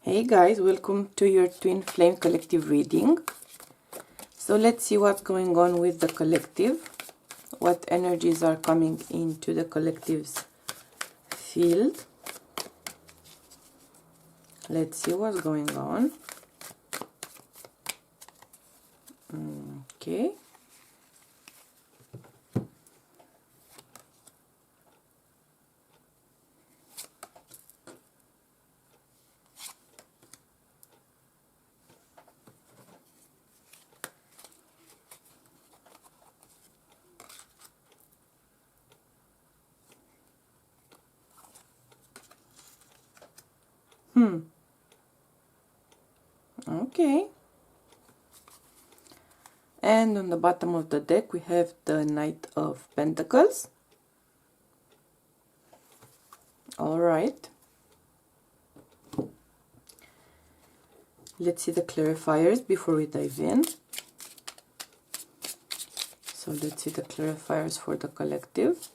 Hey guys, welcome to your Twin Flame collective reading. So let's see what's going on with the collective. What energies are coming into the collective's field. Let's see what's going on. Okay. Okay. And on the bottom of the deck we have the Knight of Pentacles. Alright. Let's see the clarifiers before we dive in. So let's see the clarifiers for the collective.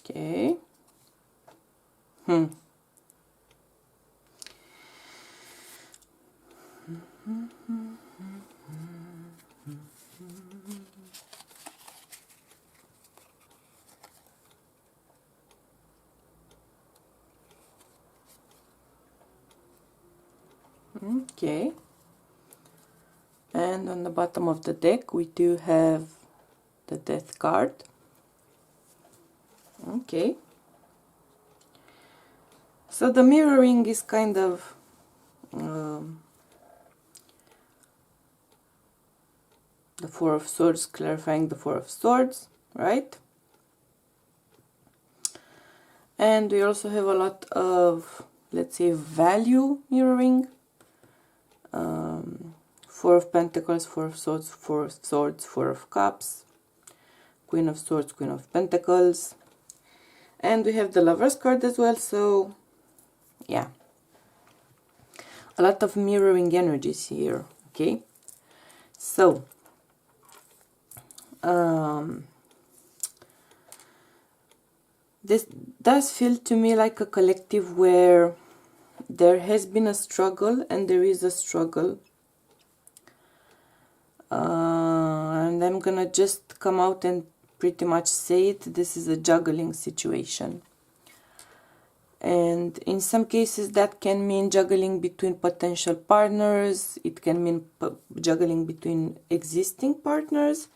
Okay. Okay. And on the bottom of the deck we do have the Death card. Okay. So the mirroring is kind of the Four of Swords, clarifying the Four of Swords, right? And we also have a lot of, let's say, value mirroring. Four of Pentacles, Four of Swords, Four of Swords, Four of Cups, Queen of Swords, Queen of Pentacles. And we have the Lover's card as well, so yeah. A lot of mirroring energies here, okay? So, this does feel to me like a collective where there has been a struggle and there is a struggle. And I'm gonna just come out and pretty much say it. This is a juggling situation. And in some cases that can mean juggling between potential partners. It can mean juggling between existing partners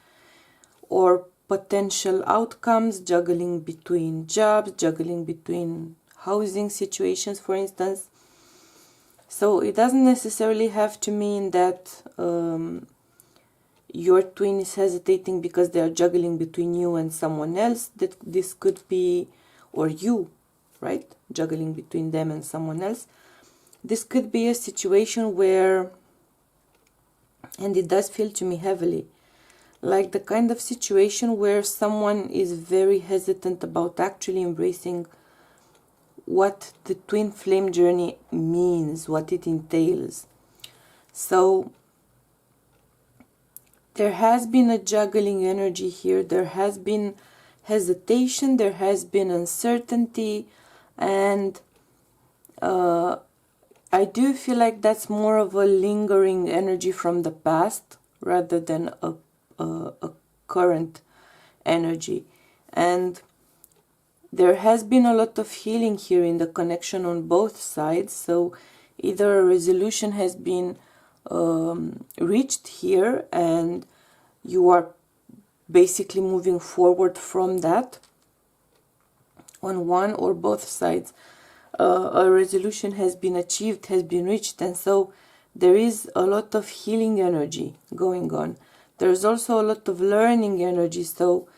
or potential outcomes, juggling between jobs, juggling between housing situations, for instance. So it doesn't necessarily have to mean that your twin is hesitating because they are juggling between you and someone else. That this could be, or you, right, juggling between them and someone else. This could be a situation where, and it does feel to me heavily, like the kind of situation where someone is very hesitant about actually embracing what the twin flame journey means, what it entails. So there has been a juggling energy here. There has been hesitation, there has been uncertainty, and I do feel like that's more of a lingering energy from the past rather than a current energy. And there has been a lot of healing here in the connection on both sides. So either a resolution has been reached here and you are basically moving forward from that on one or both sides. A resolution has been achieved, has been reached, and so there is a lot of healing energy going on. There's also a lot of learning energy, so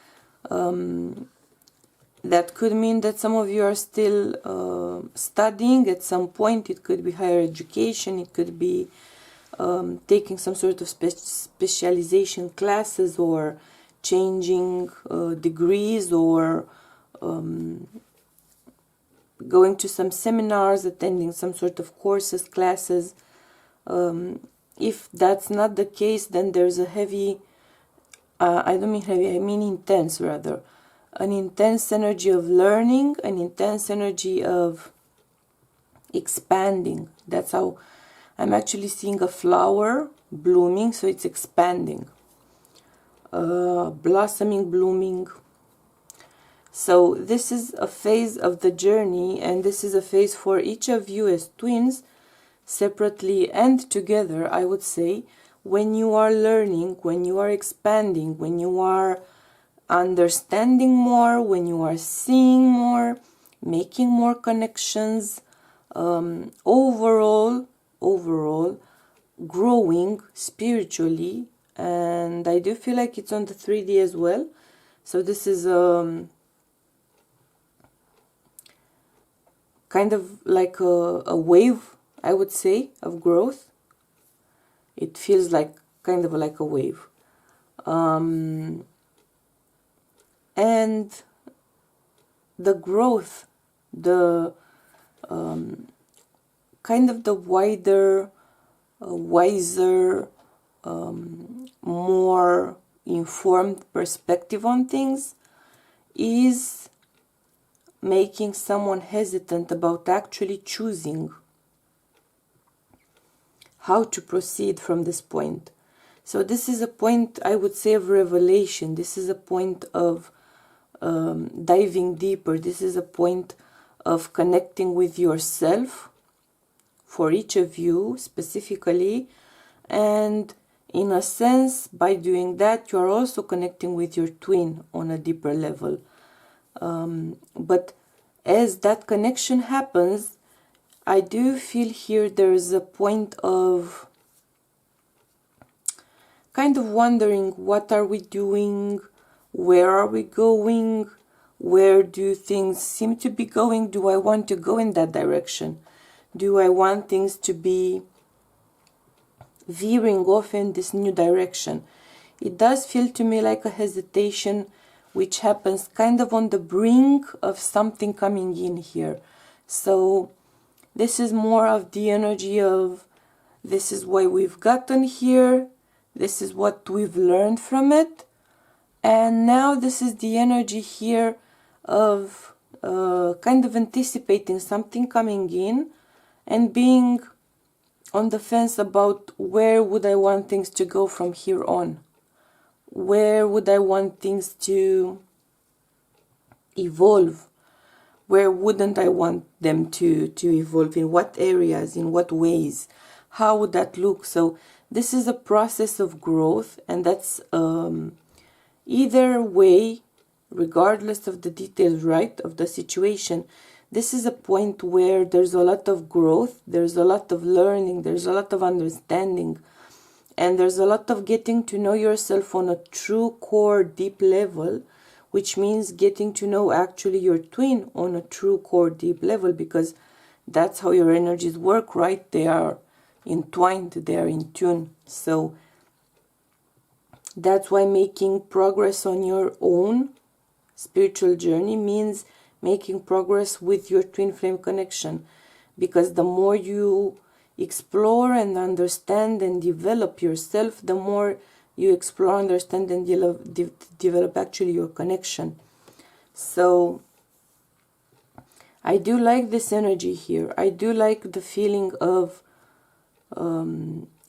that could mean that some of you are still studying at some point. It could be higher education, it could be taking some sort of specialization classes or changing degrees, or going to some seminars, attending some sort of courses, classes. If that's not the case, then there's a heavy, I don't mean heavy, I mean intense rather. An intense energy of learning, an intense energy of expanding. That's how I'm actually seeing a flower blooming, so it's expanding, blossoming, blooming. So this is a phase of the journey, and this is a phase for each of you as twins, separately and together, I would say, when you are learning, when you are expanding, when you are understanding more, when you are seeing more, making more connections, overall growing spiritually. And I do feel like it's on the 3D as well. So this is kind of like a wave, I would say, of growth. It feels like kind of like a wave. And the growth, the kind of the wider, wiser, more informed perspective on things is making someone hesitant about actually choosing how to proceed from this point. So this is a point, I would say, of revelation. This is a point of diving deeper. This is a point of connecting with yourself, for each of you specifically. And in a sense, by doing that, you are also connecting with your twin on a deeper level. But as that connection happens, I do feel here there is a point of kind of wondering, what are we doing? Where are we going? Where do things seem to be going? Do I want to go in that direction? Do I want things to be veering off in this new direction? It does feel to me like a hesitation, which happens kind of on the brink of something coming in here. So this is more of the energy of, this is why we've gotten here, this is what we've learned from it, and now this is the energy here of kind of anticipating something coming in and being on the fence about where would I want things to go from here on. Where would I want things to evolve? Where wouldn't I want them to evolve? In what areas? In what ways? How would that look? So this is a process of growth, and that's either way, regardless of the details, right, of the situation. This is a point where there's a lot of growth, there's a lot of learning, there's a lot of understanding, and there's a lot of getting to know yourself on a true core deep level, which means getting to know actually your twin on a true core deep level, because that's how your energies work, right? They are entwined, they are in tune. So that's why making progress on your own spiritual journey means making progress with your twin flame connection, because the more you explore and understand and develop yourself, the more you explore, understand, and develop actually your connection. So I do like this energy here. I do like the feeling of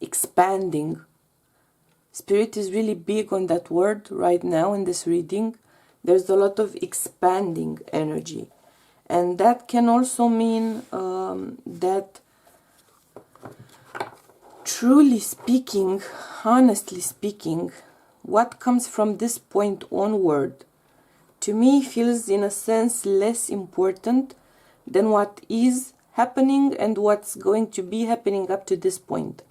expanding. Spirit is really big on that word right now in this reading. There's a lot of expanding energy, and that can also mean that, truly speaking, honestly speaking, what comes from this point onward to me feels in a sense less important than what is happening and what's going to be happening up to this point.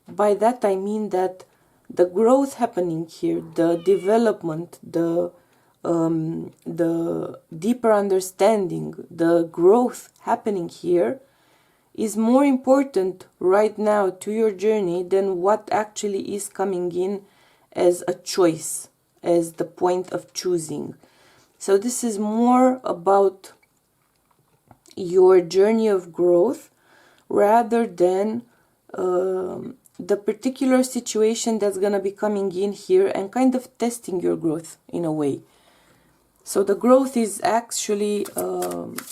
By that I mean that the growth happening here, the development, the deeper understanding, the growth happening here is more important right now to your journey than what actually is coming in as a choice, as the point of choosing. So this is more about your journey of growth rather than the particular situation that's going to be coming in here and kind of testing your growth in a way. So the growth is actually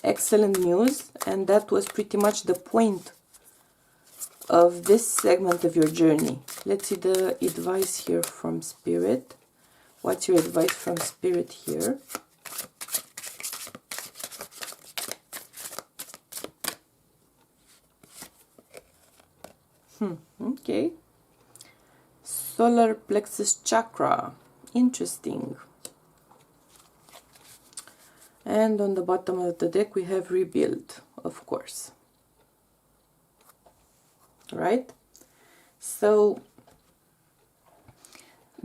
excellent news, and that was pretty much the point of this segment of your journey. Let's see the advice here from Spirit. What's your advice from Spirit here? Okay. Solar plexus chakra. Interesting. And on the bottom of the deck we have rebuild, of course. Right? So,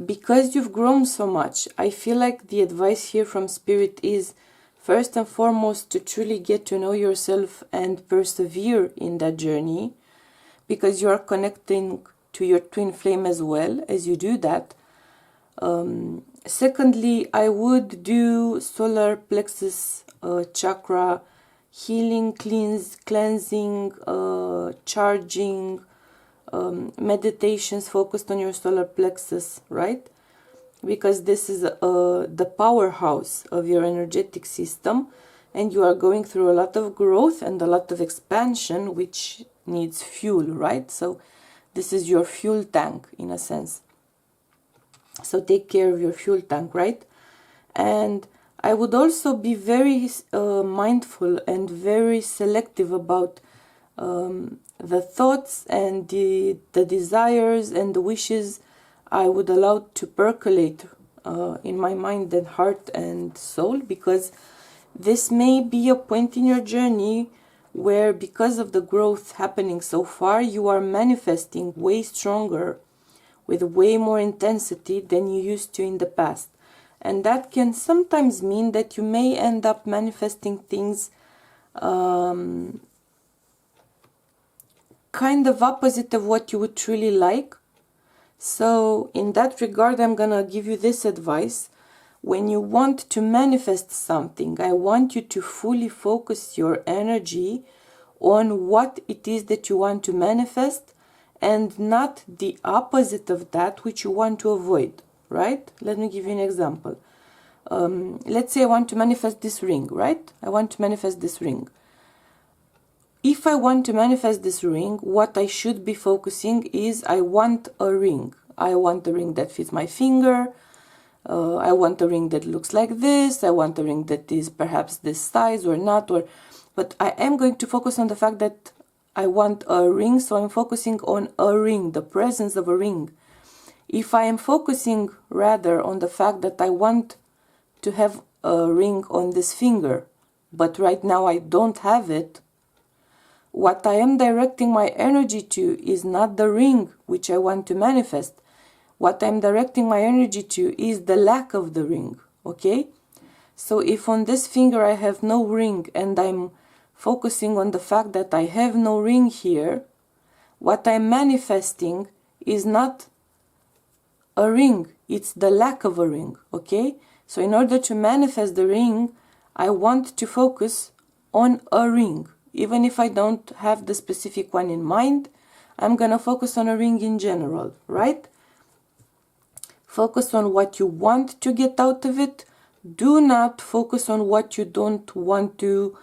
because you've grown so much, I feel like the advice here from Spirit is first and foremost to truly get to know yourself and persevere in that journey, because you are connecting to your twin flame as well as you do that. Secondly, I would do solar plexus chakra healing, cleansing, charging, meditations focused on your solar plexus, right? Because this is the powerhouse of your energetic system, and you are going through a lot of growth and a lot of expansion, which needs fuel, right? So this is your fuel tank in a sense. So take care of your fuel tank, right? And I would also be very mindful and very selective about the thoughts and the desires and the wishes I would allow to percolate in my mind and heart and soul, because this may be a point in your journey where, because of the growth happening so far, you are manifesting way stronger with way more intensity than you used to in the past. And that can sometimes mean that you may end up manifesting things kind of opposite of what you would truly like. So in that regard, I'm gonna give you this advice. When you want to manifest something, I want you to fully focus your energy on what it is that you want to manifest, and not the opposite of that which you want to avoid, right? Let me give you an example. Let's say I want to manifest this ring, right? I want to manifest this ring. If I want to manifest this ring, what I should be focusing is I want a ring. I want a ring that fits my finger. I want a ring that looks like this. I want a ring that is perhaps this size or not. But I am going to focus on the fact that I want a ring, so I'm focusing on a ring, the presence of a ring. If I am focusing rather on the fact that I want to have a ring on this finger, but right now I don't have it, what I am directing my energy to is not the ring which I want to manifest. What I'm directing my energy to is the lack of the ring, okay? So if on this finger I have no ring and I'm focusing on the fact that I have no ring here, what I'm manifesting is not a ring, it's the lack of a ring, okay? So in order to manifest the ring, I want to focus on a ring. Even if I don't have the specific one in mind, I'm gonna focus on a ring in general, right? Focus on what you want to get out of it. Do not focus on what you don't want to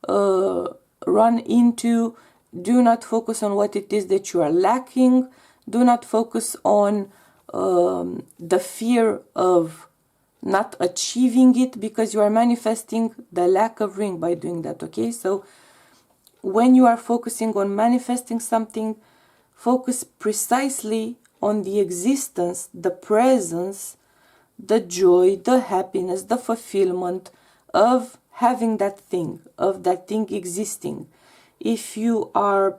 run into. Do not focus on what it is that you are lacking. Do not focus on the fear of not achieving it, because you are manifesting the lack of ring by doing that, okay? So when you are focusing on manifesting something, focus precisely on the existence, the presence, the joy, the happiness, the fulfillment of having that thing, of that thing existing. If you are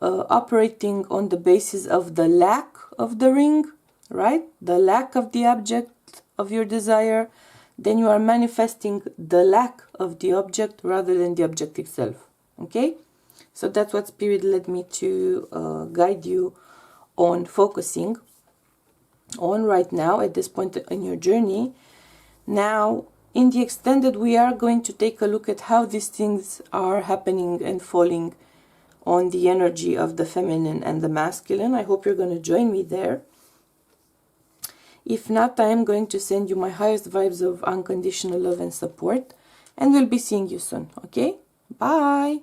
operating on the basis of the lack of the ring, right, the lack of the object of your desire, then you are manifesting the lack of the object rather than the object itself, okay? So that's what Spirit led me to guide you on focusing. on right now at this point in your journey. Now, in the extended, we are going to take a look at how these things are happening and falling on the energy of the feminine and the masculine. I hope you're going to join me there. If not, I am going to send you my highest vibes of unconditional love and support, and we'll be seeing you soon, okay? Bye!